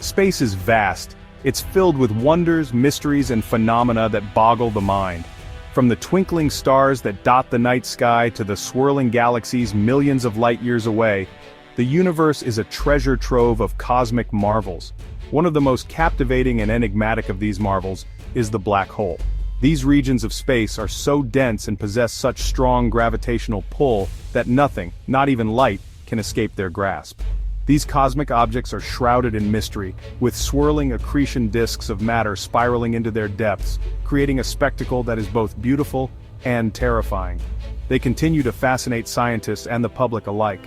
Space is vast. It's filled with wonders, mysteries, and phenomena that boggle the mind. From the twinkling stars that dot the night sky to the swirling galaxies millions of light years away, the universe is a treasure trove of cosmic marvels. One of the most captivating and enigmatic of these marvels is the black hole. These regions of space are so dense and possess such strong gravitational pull that nothing, not even light, can escape their grasp. These cosmic objects are shrouded in mystery, with swirling accretion disks of matter spiraling into their depths, creating a spectacle that is both beautiful and terrifying. They continue to fascinate scientists and the public alike.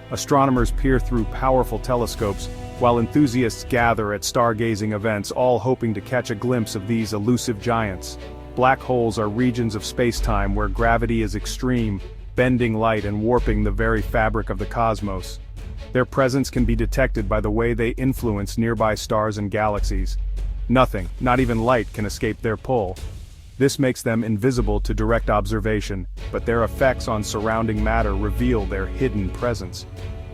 Astronomers peer through powerful telescopes, while enthusiasts gather at stargazing events, all hoping to catch a glimpse of these elusive giants. Black holes are regions of space-time where gravity is extreme, bending light and warping the very fabric of the cosmos. Their presence can be detected by the way they influence nearby stars and galaxies. Nothing, not even light, can escape their pull. This makes them invisible to direct observation, but their effects on surrounding matter reveal their hidden presence.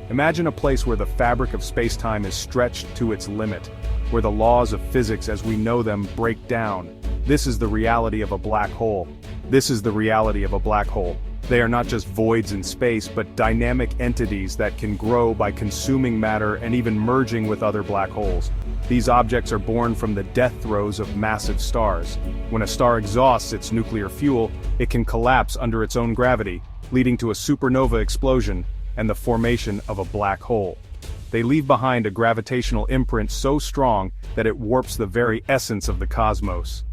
Imagine a place where the fabric of space-time is stretched to its limit, where the laws of physics as we know them break down. This is the reality of a black hole. This is the reality of a black hole. They are not just voids in space, but dynamic entities that can grow by consuming matter and even merging with other black holes. These objects are born from the death throes of massive stars. When a star exhausts its nuclear fuel, it can collapse under its own gravity, leading to a supernova explosion and the formation of a black hole. They leave behind a gravitational imprint so strong that it warps the very essence of the cosmos.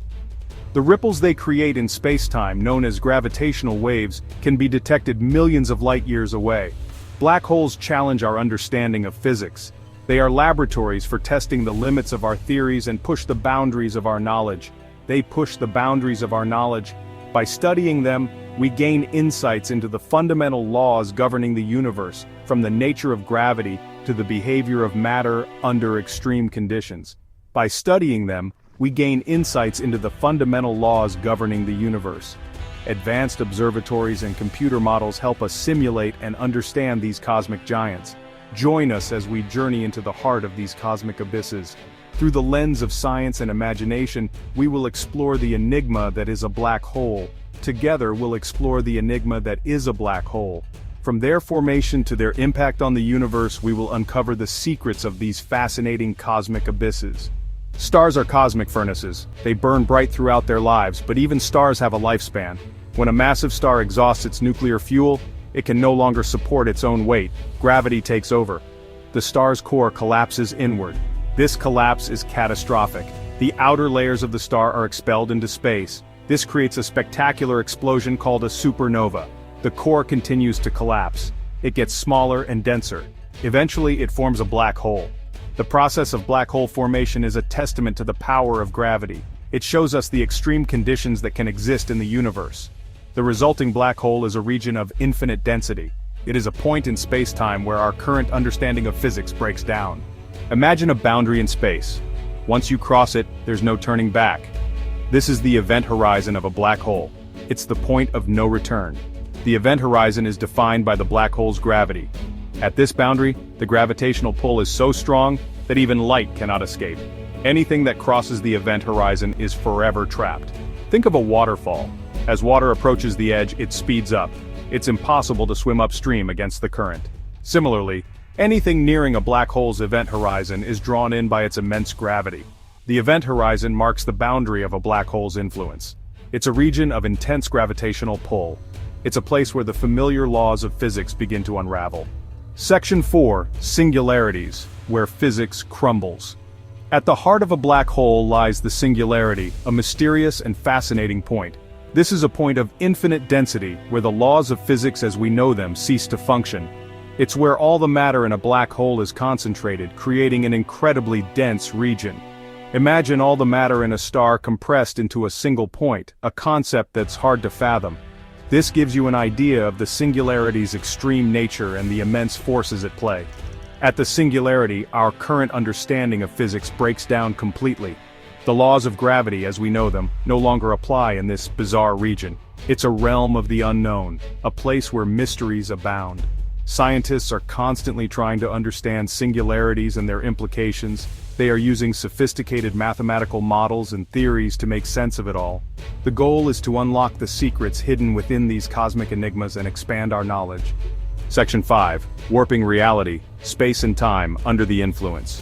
The ripples they create in space-time, known as gravitational waves, can be detected millions of light years away. Black holes challenge our understanding of physics. They are laboratories for testing the limits of our theories and push the boundaries of our knowledge. They push the boundaries of our knowledge. By studying them, we gain insights into the fundamental laws governing the universe, from the nature of gravity to the behavior of matter under extreme conditions. By studying them, we gain insights into the fundamental laws governing the universe. Advanced observatories and computer models help us simulate and understand these cosmic giants. Join us as we journey into the heart of these cosmic abysses. Through the lens of science and imagination, we will explore the enigma that is a black hole. Together we'll explore the enigma that is a black hole. From their formation to their impact on the universe, we will uncover the secrets of these fascinating cosmic abysses. Stars are cosmic furnaces. They burn bright throughout their lives, but even stars have a lifespan. When a massive star exhausts its nuclear fuel, it can no longer support its own weight. Gravity takes over. The star's core collapses inward. This collapse is catastrophic. The outer layers of the star are expelled into space. This creates a spectacular explosion called a supernova. The core continues to collapse. It gets smaller and denser. Eventually, it forms a black hole. The process of black hole formation is a testament to the power of gravity. It shows us the extreme conditions that can exist in the universe. The resulting black hole is a region of infinite density. It is a point in space-time where our current understanding of physics breaks down. Imagine a boundary in space. Once you cross it, there's no turning back. This is the event horizon of a black hole. It's the point of no return. The event horizon is defined by the black hole's gravity. At this boundary, the gravitational pull is so strong that even light cannot escape. Anything that crosses the event horizon is forever trapped. Think of a waterfall. As water approaches the edge, it speeds up. It's impossible to swim upstream against the current. Similarly, anything nearing a black hole's event horizon is drawn in by its immense gravity. The event horizon marks the boundary of a black hole's influence. It's a region of intense gravitational pull. It's a place where the familiar laws of physics begin to unravel. Section 4, Singularities, where physics crumbles. At the heart of a black hole lies the singularity, a mysterious and fascinating point. This is a point of infinite density, where the laws of physics as we know them cease to function. It's where all the matter in a black hole is concentrated, creating an incredibly dense region. Imagine all the matter in a star compressed into a single point, a concept that's hard to fathom. This gives you an idea of the singularity's extreme nature and the immense forces at play. At the singularity, our current understanding of physics breaks down completely. The laws of gravity as we know them no longer apply in this bizarre region. It's a realm of the unknown, a place where mysteries abound. Scientists are constantly trying to understand singularities and their implications. They are using sophisticated mathematical models and theories to make sense of it all. The goal is to unlock the secrets hidden within these cosmic enigmas and expand our knowledge. Section 5. Warping reality, space and time under the influence.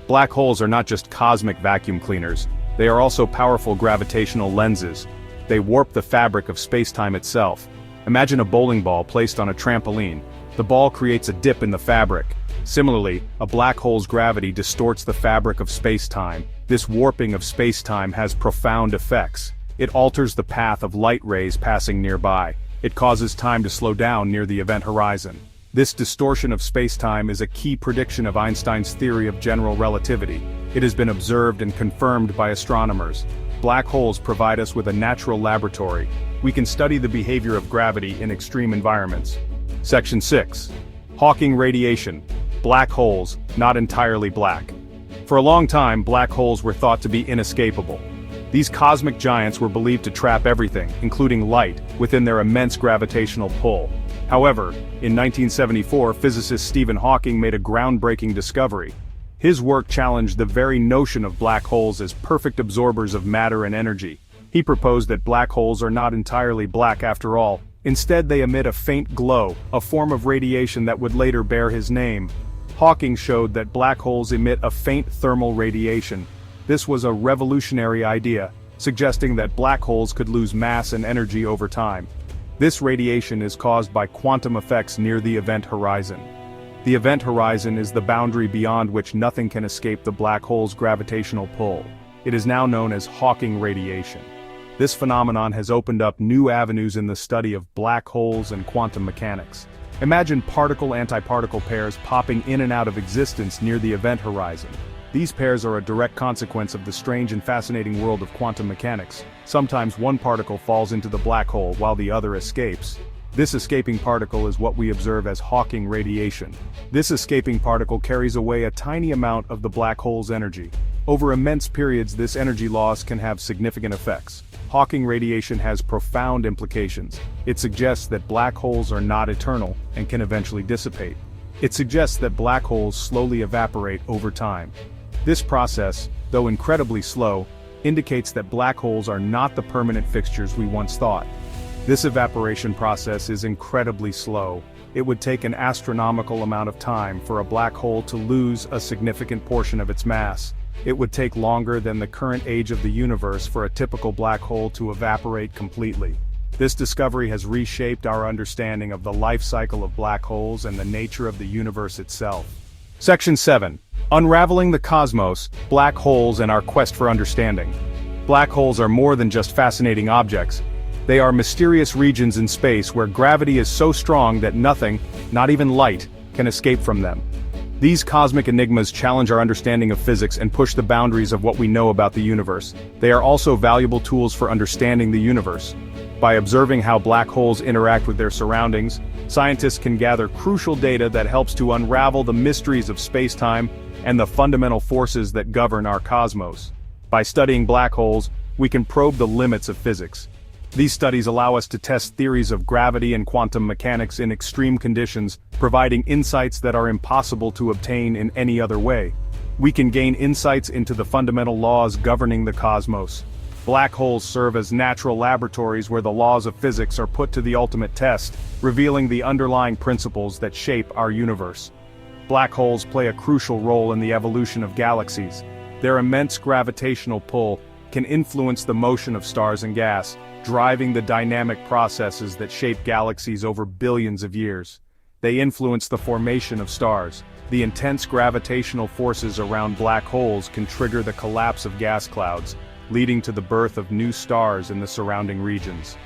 Black holes are not just cosmic vacuum cleaners, they are also powerful gravitational lenses. They warp the fabric of space-time itself. Imagine a bowling ball placed on a trampoline. The ball creates a dip in the fabric. Similarly, a black hole's gravity distorts the fabric of space-time. This warping of space-time has profound effects. It alters the path of light rays passing nearby. It causes time to slow down near the event horizon. This distortion of space-time is a key prediction of Einstein's theory of general relativity. It has been observed and confirmed by astronomers. Black holes provide us with a natural laboratory. We can study the behavior of gravity in extreme environments. Section 6. Hawking radiation. Black holes, not entirely black. For a long time, black holes were thought to be inescapable. These cosmic giants were believed to trap everything, including light, within their immense gravitational pull. However, in 1974, physicist Stephen Hawking made a groundbreaking discovery. His work challenged the very notion of black holes as perfect absorbers of matter and energy. He proposed that black holes are not entirely black after all. Instead, they emit a faint glow, a form of radiation that would later bear his name. Hawking showed that black holes emit a faint thermal radiation. This was a revolutionary idea, suggesting that black holes could lose mass and energy over time. This radiation is caused by quantum effects near the event horizon. The event horizon is the boundary beyond which nothing can escape the black hole's gravitational pull. It is now known as Hawking radiation. This phenomenon has opened up new avenues in the study of black holes and quantum mechanics. Imagine particle-antiparticle pairs popping in and out of existence near the event horizon. These pairs are a direct consequence of the strange and fascinating world of quantum mechanics. Sometimes one particle falls into the black hole while the other escapes. This escaping particle is what we observe as Hawking radiation. This escaping particle carries away a tiny amount of the black hole's energy. Over immense periods, this energy loss can have significant effects. Hawking radiation has profound implications. It suggests that black holes are not eternal and can eventually dissipate. It suggests that black holes slowly evaporate over time. This process, though incredibly slow, indicates that black holes are not the permanent fixtures we once thought. This evaporation process is incredibly slow. It would take an astronomical amount of time for a black hole to lose a significant portion of its mass. It would take longer than the current age of the universe for a typical black hole to evaporate completely. This discovery has reshaped our understanding of the life cycle of black holes and the nature of the universe itself. Section 7. Unraveling the cosmos, black holes and our quest for understanding. Black holes are more than just fascinating objects. They are mysterious regions in space where gravity is so strong that nothing, not even light, can escape from them. These cosmic enigmas challenge our understanding of physics and push the boundaries of what we know about the universe. They are also valuable tools for understanding the universe. By observing how black holes interact with their surroundings, scientists can gather crucial data that helps to unravel the mysteries of space-time and the fundamental forces that govern our cosmos. By studying black holes, we can probe the limits of physics. These studies allow us to test theories of gravity and quantum mechanics in extreme conditions, providing insights that are impossible to obtain in any other way. We can gain insights into the fundamental laws governing the cosmos. Black holes serve as natural laboratories where the laws of physics are put to the ultimate test, revealing the underlying principles that shape our universe. Black holes play a crucial role in the evolution of galaxies. Their immense gravitational pull can influence the motion of stars and gas, driving the dynamic processes that shape galaxies over billions of years. They influence the formation of stars. The intense gravitational forces around black holes can trigger the collapse of gas clouds, leading to the birth of new stars in the surrounding regions.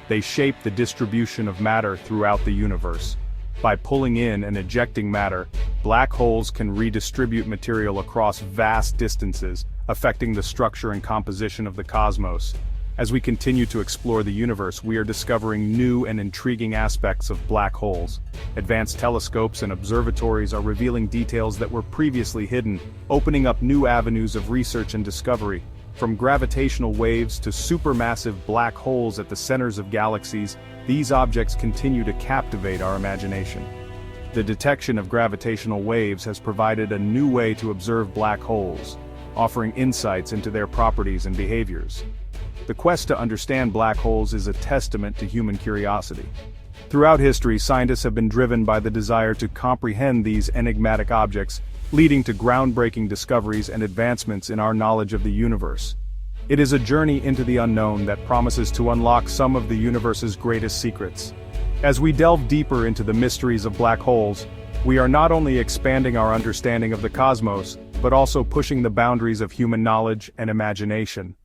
They shape the distribution of matter throughout the universe. By pulling in and ejecting matter, black holes can redistribute material across vast distances, affecting the structure and composition of the cosmos. As we continue to explore the universe, we are discovering new and intriguing aspects of black holes. Advanced telescopes and observatories are revealing details that were previously hidden, opening up new avenues of research and discovery. From gravitational waves to supermassive black holes at the centers of galaxies, these objects continue to captivate our imagination. The detection of gravitational waves has provided a new way to observe black holes, offering insights into their properties and behaviors. The quest to understand black holes is a testament to human curiosity. Throughout history, scientists have been driven by the desire to comprehend these enigmatic objects, leading to groundbreaking discoveries and advancements in our knowledge of the universe. It is a journey into the unknown that promises to unlock some of the universe's greatest secrets. As we delve deeper into the mysteries of black holes, we are not only expanding our understanding of the cosmos, but also pushing the boundaries of human knowledge and imagination.